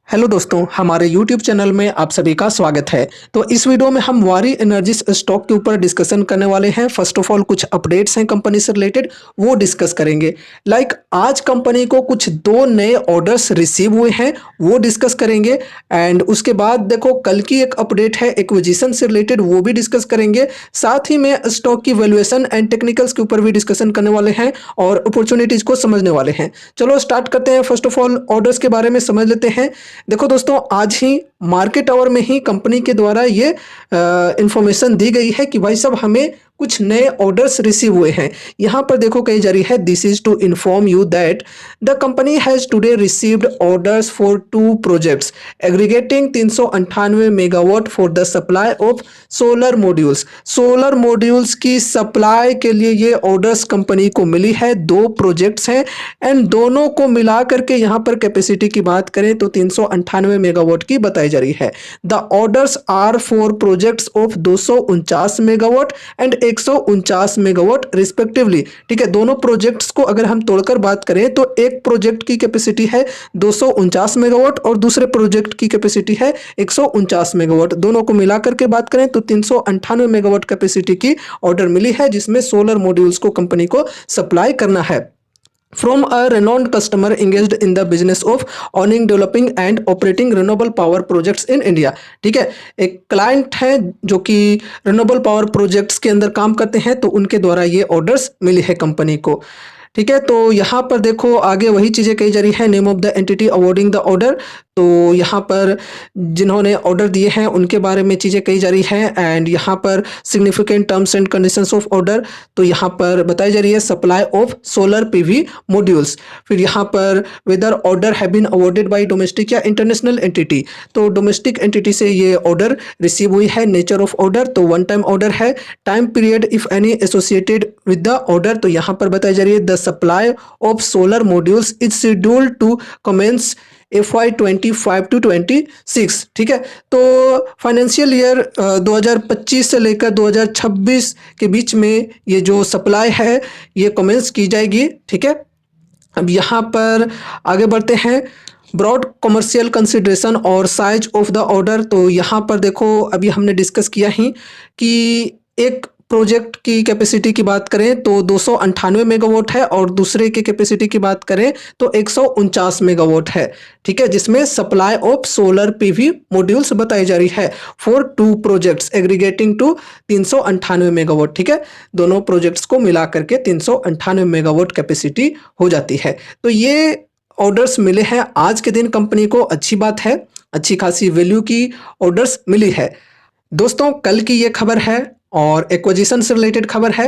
Hello दोस्तों, हमारे YouTube channel में आप सभी का स्वागत है। तो इस वीडियो में हम वारी एनर्जीज स्टॉक के ऊपर डिस्कशन करने वाले हैं। फर्स्ट ऑफ ऑल कुछ अपडेट्स हैं कंपनी से रिलेटेड, वो डिस्कस करेंगे। आज कंपनी को कुछ 2 नए ऑर्डर्स रिसीव हुए हैं, वो डिस्कस करेंगे। एंड उसके बाद देखो कल की एक अपडेट है एक्विजिशन से रिलेटेड, वो भी डिस्कस करेंगे। साथ ही में स्टॉक की वैल्यूएशन एंड टेक्निकल्स के ऊपर भी डिस्कशन करने वाले हैं और अपॉर्चुनिटीज को समझने वाले हैं। चलो स्टार्ट करते हैं। फर्स्ट ऑफ ऑल ऑर्डर्स के बारे में समझ लेते हैं। देखो दोस्तों, आज ही मार्केट आवर में ही कंपनी के द्वारा ये इंफॉर्मेशन दी गई है कि भाई साहब हमें कुछ नए ऑर्डर्स रिसीव हुए हैं। यहाँ पर देखो कही जा रही है, this is to inform you that the company has today received orders for 2 projects aggregating 398 megawatt for the supply of solar modules. Solar modules की सप्लाई के लिए ये ऑर्डर्स कंपनी को मिली है। 2 प्रोजेक्ट्स हैं एंड दोनों को मिला करके यहाँ पर कैपेसिटी की बात करें तो 398 मेगावाट की बताई जा रही है। The orders are for projects of 249 megawatt and 149 megawatt respectively. ठीक है, दोनों प्रोजेक्ट्स को अगर हम तोड़कर बात करें तो एक प्रोजेक्ट की कैपेसिटी है 249 मेगावाट और दूसरे प्रोजेक्ट की कैपेसिटी है 149 मेगावाट। दोनों को मिलाकर के बात करें तो 398 मेगावाट कैपेसिटी की ऑर्डर मिली है, जिसमें सोलर मॉड्यूल्स को कंपनी को सप्लाई करना है from a renowned customer engaged in the business of owning, developing and operating renewable power projects in India। ठीक है, एक क्लाइंट है जो कि रिन्यूएबल पावर प्रोजेक्ट्स के अंदर काम करते हैं, तो उनके द्वारा ये ऑर्डर्स मिली है कंपनी को। ठीक है, तो यहाँ पर देखो आगे वही चीज़ें कही जा रही है। Name of the entity awarding the order, तो यहाँ पर जिन्होंने ऑर्डर दिए हैं उनके बारे में चीज़ें कही जा रही है। एंड यहाँ पर significant terms and conditions of order, तो यहाँ पर बताई जा रही है supply of solar PV modules. फिर यहाँ पर whether order have been awarded by domestic या इंटरनेशनल एंटिटी, तो डोमेस्टिक एंटिटी से ये ऑर्डर रिसीव हुई है। नेचर ऑफ ऑर्डर, तो 1 टाइम ऑर्डर है। Time period if any associated with the order, तो यहाँ पर बताई जा रही है the supply of solar modules is scheduled to commence FY 25 to 26। ठीक है, तो फाइनेंशियल ईयर 2025 से लेकर 2026 के बीच में ये जो सप्लाई है ये कमेंस की जाएगी। ठीक है, अब यहाँ पर आगे बढ़ते हैं। ब्रॉड कमर्शियल कंसिडरेशन और साइज ऑफ द ऑर्डर, तो यहाँ पर देखो अभी हमने डिस्कस किया ही कि एक प्रोजेक्ट की कैपेसिटी की बात करें तो 298 मेगावाट है और दूसरे की कैपेसिटी की बात करें तो 149 मेगावाट है। ठीक है, जिसमें supply of solar PV modules बताई जा रही है for 2 projects aggregating to 398 megawatt. ठीक है, दोनों प्रोजेक्ट्स को मिला करके 398 मेगावाट कैपेसिटी हो जाती है। तो ये ऑर्डर्स मिले हैं आज के दिन कंपनी को, अच्छी बात है, अच्छी खासी वैल्यू की ऑर्डर्स मिली है। दोस्तों, कल की ये खबर है और एक्विजिशन से रिलेटेड खबर है।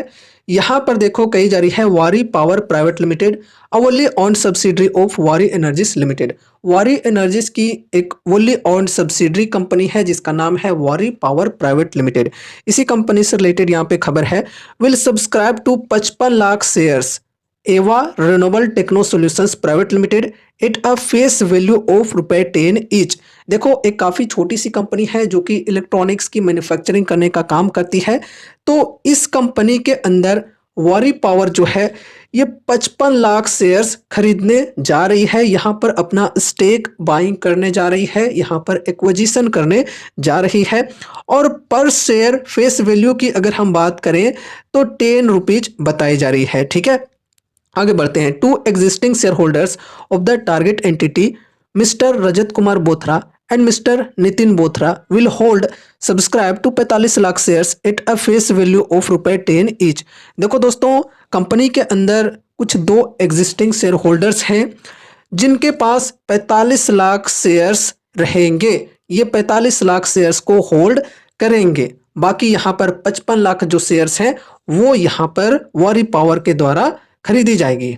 यहाँ पर देखो कही जा रही है वारी पावर प्राइवेट लिमिटेड वोली ऑन सब्सिडरी ऑफ वारी एनर्जीज लिमिटेड। वारी एनर्जीज की एक वोली ऑन सब्सिडरी कंपनी है जिसका नाम है वारी पावर प्राइवेट लिमिटेड। इसी कंपनी से रिलेटेड यहाँ पे खबर है, will subscribe to 55 lakh shares Ava renewable techno solutions private limited at a face value of ₹10 each. देखो एक काफ़ी छोटी सी कंपनी है जो कि इलेक्ट्रॉनिक्स की मैन्युफैक्चरिंग करने का काम करती है। तो इस कंपनी के अंदर वारी पावर जो है ये 55 लाख शेयर्स खरीदने जा रही है। यहाँ पर अपना स्टेक बाइंग करने जा रही है, यहाँ पर एक्विजिशन करने जा रही है। और पर शेयर फेस वैल्यू की अगर हम बात करें तो 10 रुपीज बताई जा रही है। ठीक है, आगे बढ़ते हैं। 2 existing shareholders of the target entity mister Rajat Kumar Bothra and mister Nitin Bothra will hold subscribe to 45 lakh shares at a face value of ₹10 each. देखो दोस्तों, कंपनी के अंदर कुछ 2 एग्जिस्टिंग शेयर होल्डर्स हैं जिनके पास 45 लाख शेयर्स रहेंगे। ये 45 लाख शेयर्स को होल्ड करेंगे। बाकी यहाँ पर 55 लाख जो शेयर्स हैं वो यहाँ पर वारी पावर के द्वारा खरीदी जाएगी।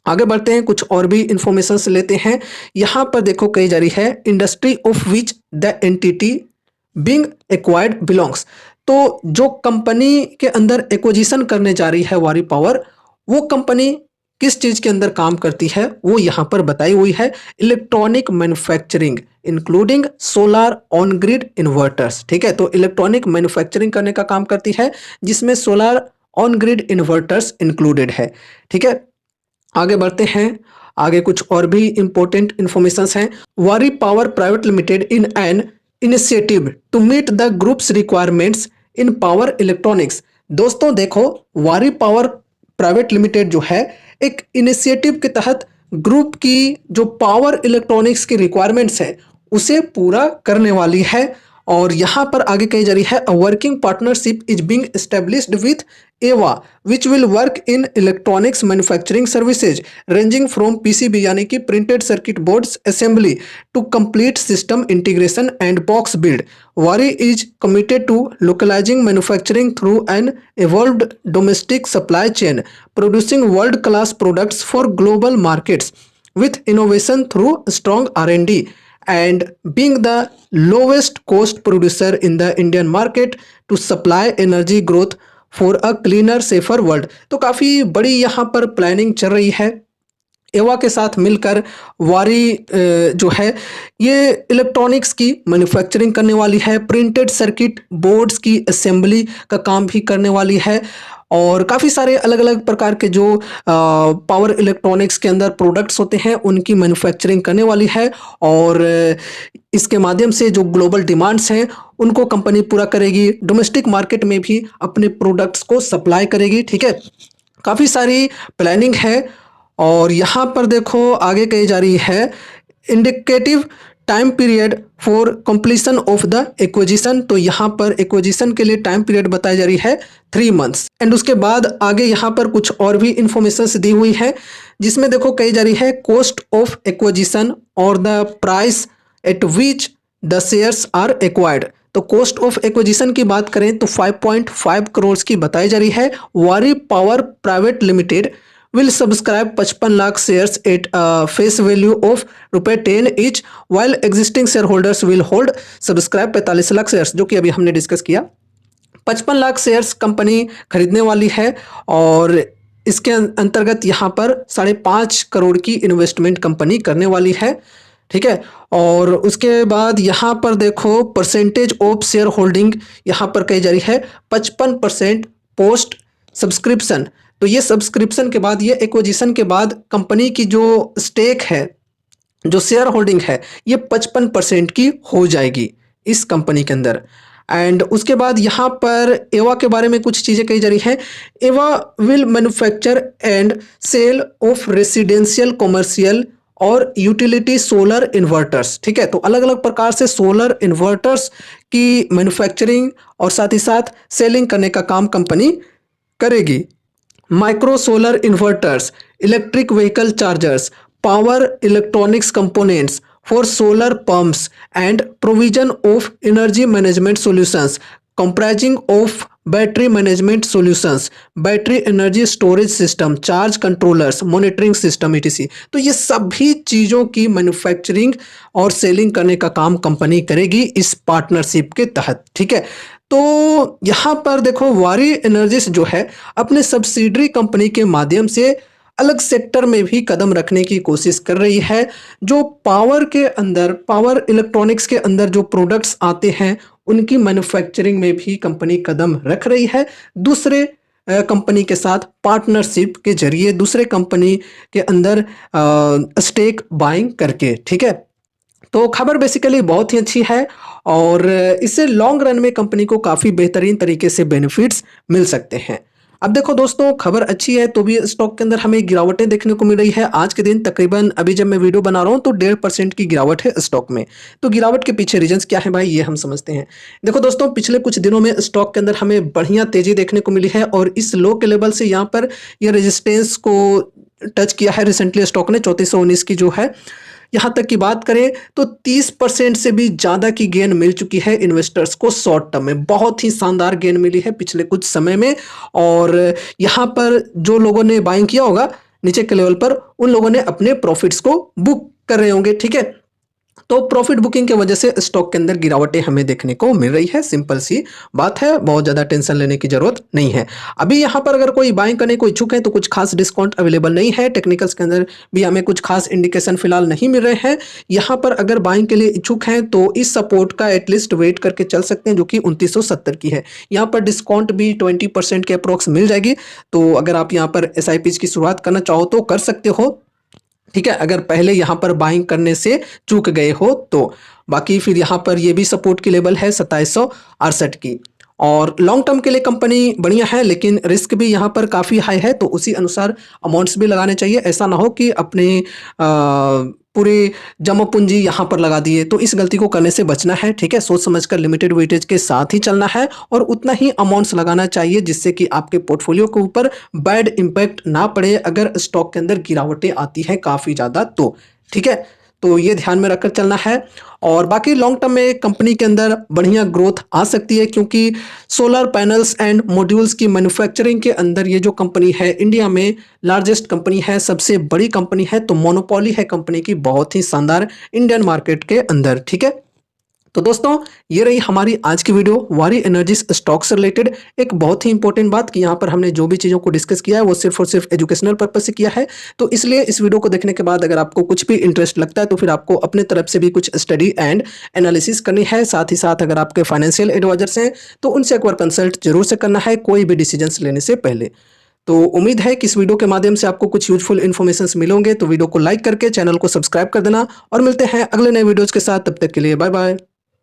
आगे बढ़ते हैं, कुछ और भी इंफॉर्मेशन लेते हैं। यहां पर देखो कही जा रही है industry of which the entity being acquired belongs. तो जो कंपनी के अंदर एक्विजिशन करने जा रही है वारी पावर, वो कंपनी किस चीज के अंदर काम करती है वो यहां पर बताई हुई है, electronic manufacturing including solar on grid inverters. ठीक है, तो इलेक्ट्रॉनिक मैन्युफैक्चरिंग करने का काम करती है जिसमें solar on grid inverters included है। ठीक है, आगे बढ़ते हैं। आगे कुछ और भी इंपॉर्टेंट इंफॉर्मेशन हैं। Waaree power private limited in an initiative to meet the group's requirements in power electronics. दोस्तों देखो, वारी पावर प्राइवेट लिमिटेड जो है एक इनिशिएटिव के तहत ग्रुप की जो पावर इलेक्ट्रॉनिक्स की रिक्वायरमेंट्स है उसे पूरा करने वाली है। और यहाँ पर आगे कही जा रही है, a working partnership is being established with Ava which will work in electronics manufacturing services ranging from PCB यानी कि printed circuit boards assembly to complete system integration and box build. Waaree is committed to localizing manufacturing through an evolved domestic supply chain producing world class products for global markets with innovation through strong R&D and being the lowest cost producer in the Indian market to supply energy growth for a cleaner safer world। तो काफी बड़ी यहाँ पर planning चल रही है। एवा के साथ मिलकर वारी जो है ये इलेक्ट्रॉनिक्स की मैन्युफैक्चरिंग करने वाली है, प्रिंटेड सर्किट बोर्ड्स की असेंबली का काम भी करने वाली है और काफ़ी सारे अलग अलग प्रकार के जो पावर इलेक्ट्रॉनिक्स के अंदर प्रोडक्ट्स होते हैं उनकी मैन्युफैक्चरिंग करने वाली है। और इसके माध्यम से जो ग्लोबल डिमांड्स हैं उनको कंपनी पूरा करेगी, डोमेस्टिक मार्केट में भी अपने प्रोडक्ट्स को सप्लाई करेगी। ठीक है, काफ़ी सारी प्लानिंग है। और यहाँ पर देखो आगे कही जा रही है, indicative time period for completion of the acquisition. तो यहाँ पर एक्विजिशन के लिए टाइम पीरियड बताई जा रही है 3 मंथ्स। एंड उसके बाद आगे यहाँ पर कुछ और भी इंफॉर्मेशन दी हुई है जिसमें देखो कही जा रही है, कॉस्ट ऑफ एक्विजिशन और the price at which the shares are acquired. तो कॉस्ट ऑफ एक्विजिशन की बात करें तो 5.5 करोड़ की बताई जा रही है। Waaree power private limited will subscribe 55 lakh shares at face value of ₹10 each while existing shareholders will hold subscribe 45 lakh shares, जो कि अभी हमने डिस्कस किया। 55 लाख शेयर्स कंपनी खरीदने वाली है और इसके अंतर्गत यहाँ पर 5.5 करोड़ की इन्वेस्टमेंट कंपनी करने वाली है। ठीक है, और उसके बाद यहाँ पर देखो परसेंटेज ऑफ शेयर होल्डिंग यहाँ पर कही जा रही है 55% पोस्ट सब्सक्रिप्शन। तो ये सब्सक्रिप्शन के बाद, ये एक्विजिशन के बाद कंपनी की जो स्टेक है, जो शेयर होल्डिंग है, ये 55% की हो जाएगी इस कंपनी के अंदर। एंड उसके बाद यहाँ पर एवा के बारे में कुछ चीज़ें कही जा रही है। एवा will manufacture and sale of residential, commercial और यूटिलिटी सोलर इन्वर्टर्स। ठीक है, तो अलग अलग प्रकार से सोलर इन्वर्टर्स की मैन्युफैक्चरिंग और साथ ही साथ सेलिंग करने का काम कंपनी करेगी। Micro solar inverters, electric vehicle chargers, power electronics components for solar pumps and provision of energy management solutions comprising of battery management solutions, battery energy storage system, charge controllers, monitoring system etc। तो ये सभी चीज़ों की manufacturing और selling करने का काम company करेगी इस पार्टनरशिप के तहत। ठीक है, तो यहाँ पर देखो वारी एनर्जीज जो है अपने सब्सिडरी कंपनी के माध्यम से अलग सेक्टर में भी कदम रखने की कोशिश कर रही है। जो पावर के अंदर, पावर इलेक्ट्रॉनिक्स के अंदर जो प्रोडक्ट्स आते हैं उनकी मैन्युफैक्चरिंग में भी कंपनी कदम रख रही है, दूसरे कंपनी के साथ पार्टनरशिप के जरिए, दूसरे कंपनी के अंदर स्टेक बाइंग करके। ठीक है, तो खबर बेसिकली बहुत ही अच्छी है और इससे लॉन्ग रन में कंपनी को काफ़ी बेहतरीन तरीके से बेनिफिट्स मिल सकते हैं। अब देखो दोस्तों, खबर अच्छी है तो भी स्टॉक के अंदर हमें गिरावटें देखने को मिल रही है। आज के दिन तकरीबन अभी जब मैं वीडियो बना रहा हूं तो 1.5% की गिरावट है स्टॉक में। तो गिरावट के पीछे रीजंस क्या है भाई, ये हम समझते हैं। देखो दोस्तों, पिछले कुछ दिनों में स्टॉक के अंदर हमें बढ़िया तेजी देखने को मिली है और इस लो के लेवल से यहाँ पर यह रेजिस्टेंस को टच किया है रिसेंटली स्टॉक ने 3419 की जो है। यहाँ तक की बात करें तो 30% से भी ज़्यादा की गेन मिल चुकी है इन्वेस्टर्स को शॉर्ट टर्म में। बहुत ही शानदार गेन मिली है पिछले कुछ समय में। और यहाँ पर जो लोगों ने बाइंग किया होगा नीचे के लेवल पर, उन लोगों ने अपने प्रॉफिट्स को बुक कर रहे होंगे। ठीक है, तो प्रॉफिट बुकिंग की वजह से स्टॉक के अंदर गिरावटें हमें देखने को मिल रही है। सिंपल सी बात है, बहुत ज़्यादा टेंशन लेने की जरूरत नहीं है। अभी यहाँ पर अगर कोई बाइंग करने को इच्छुक है तो कुछ खास डिस्काउंट अवेलेबल नहीं है। टेक्निकल्स के अंदर भी हमें कुछ खास इंडिकेशन फिलहाल नहीं मिल रहे हैं। यहाँ पर अगर बाइंग के लिए इच्छुक हैं तो इस सपोर्ट का एटलीस्ट वेट करके चल सकते हैं, जो कि 2970 की है। यहाँ पर डिस्काउंट भी 20% के अप्रोक्स मिल जाएगी। तो अगर आप यहाँ पर SIPs की शुरुआत करना चाहो तो कर सकते हो। ठीक है, अगर पहले यहाँ पर बाइंग करने से चूक गए हो तो। बाकी फिर यहाँ पर ये भी सपोर्ट की लेवल है 2768 की। और लॉन्ग टर्म के लिए कंपनी बढ़िया है, लेकिन रिस्क भी यहाँ पर काफ़ी हाई है, तो उसी अनुसार अमाउंट्स भी लगाने चाहिए। ऐसा ना हो कि अपने पूरे जमा पूंजी यहाँ पर लगा दिए, तो इस गलती को करने से बचना है। ठीक है, सोच समझकर लिमिटेड वेटेज के साथ ही चलना है और उतना ही अमाउंट्स लगाना चाहिए जिससे कि आपके पोर्टफोलियो के ऊपर बैड इंपैक्ट ना पड़े अगर स्टॉक के अंदर गिरावटें आती हैं काफ़ी ज़्यादा तो। ठीक है, तो ये ध्यान में रखकर चलना है। और बाकी लॉन्ग टर्म में कंपनी के अंदर बढ़िया ग्रोथ आ सकती है, क्योंकि सोलर पैनल्स एंड मॉड्यूल्स की मैन्युफैक्चरिंग के अंदर ये जो कंपनी है इंडिया में लार्जेस्ट कंपनी है, सबसे बड़ी कंपनी है, तो मोनोपोली है कंपनी की बहुत ही शानदार इंडियन मार्केट के अंदर। ठीक है, तो दोस्तों ये रही हमारी आज की वीडियो वारी एनर्जीज स्टॉक से रिलेटेड। एक बहुत ही इंपॉर्टेंट बात कि यहाँ पर हमने जो भी चीज़ों को डिस्कस किया है वो सिर्फ और सिर्फ एजुकेशनल पर्पज से किया है, तो इसलिए इस वीडियो को देखने के बाद अगर आपको कुछ भी इंटरेस्ट लगता है तो फिर आपको अपने तरफ से भी कुछ स्टडी एंड एनालिसिस करनी है। साथ ही साथ अगर आपके फाइनेंशियल एडवाइजर्स हैं तो उनसे एक बार कंसल्ट जरूर से करना है कोई भी डिसीजंस लेने से पहले। तो उम्मीद है कि इस वीडियो के माध्यम से आपको कुछ यूजफुल इन्फॉर्मेशंस मिलेंगे, तो वीडियो को लाइक करके चैनल को सब्सक्राइब कर देना और मिलते हैं अगले नए वीडियोज के साथ। तब तक के लिए बाय बाय।